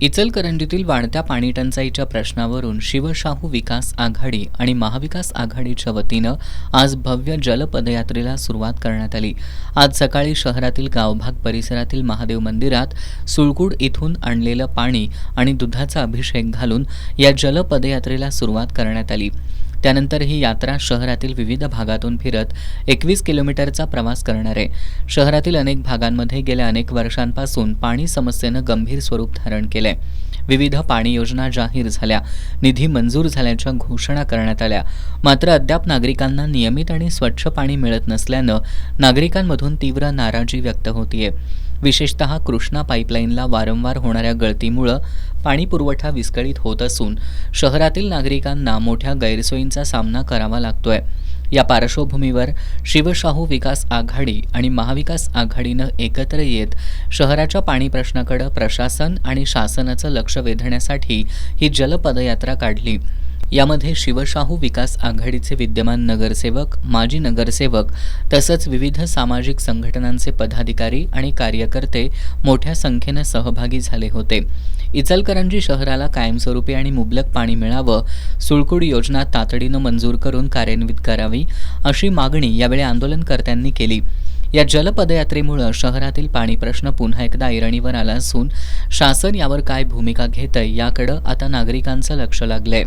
इचलकरंजीतील वाढत्या पाणीटंचाईच्या प्रश्नावरून शिवशाहू विकास आघाडी आणि महाविकास आघाडीच्या वतीनं आज भव्य जलपदयात्रेला सुरुवात करण्यात आली। आज सकाळी शहरातील गावभाग परिसरातील महादेव मंदिरात सुळकुड इथून आणलेलं पाणी आणि दुधाचा अभिषेक घालून या जलपदयात्रेला सुरुवात करण्यात आली। त्यानंतर ही यात्रा शहरातील विविध भागातून फिरत 21 किलोमीटरचा प्रवास करणार आहे। शहरातील अनेक भागांमध्ये गेल्या अनेक वर्षांपासून पाणी समस्येनं गंभीर स्वरूप धारण केलंय। विविध पाणी योजना जाहीर झाल्या, निधी मंजूर झाल्याच्या घोषणा करण्यात आल्या, मात्र अद्याप नागरिकांना नियमित आणि स्वच्छ पाणी मिळत नसल्यानं नागरिकांमधून तीव्र नाराजी व्यक्त होतीये। विशेषतः कृष्णा पाईपलाईनला वारंवार होणाऱ्या गळतीमुळे पाणी पुरवठा विस्कळीत होत असून शहरातील नागरिकांना मोठ्या गैरसोयींचा सामना करावा लागतोय। या पार्श्वभूमीवर शिवशाहू विकास आघाडी आणि महाविकास आघाडीनं एकत्र येत शहराच्या पाणी प्रश्नाकडे प्रशासन आणि शासनाचं लक्ष वेधण्यासाठी ही जलपदयात्रा काढली। यामध्ये शिवशाहू विकास आघाडीचे विद्यमान नगरसेवक, माजी नगरसेवक तसंच विविध सामाजिक संघटनांचे पदाधिकारी आणि कार्यकर्ते मोठ्या संख्येने सहभागी झाले होते। इचलकरंजी शहराला कायमस्वरूपी आणि मुबलक पाणी मिळावं, सुळकुड योजना तातडीनं मंजूर करून कार्यान्वित करावी अशी मागणी यावेळी आंदोलनकर्त्यांनी केली। या जलपदयात्रेमुळे शहरातील पाणी प्रश्न पुन्हा एकदा ऐरणीवर आला असून शासन यावर काय भूमिका घेतंय याकडे आता नागरिकांचं लक्ष लागलंय।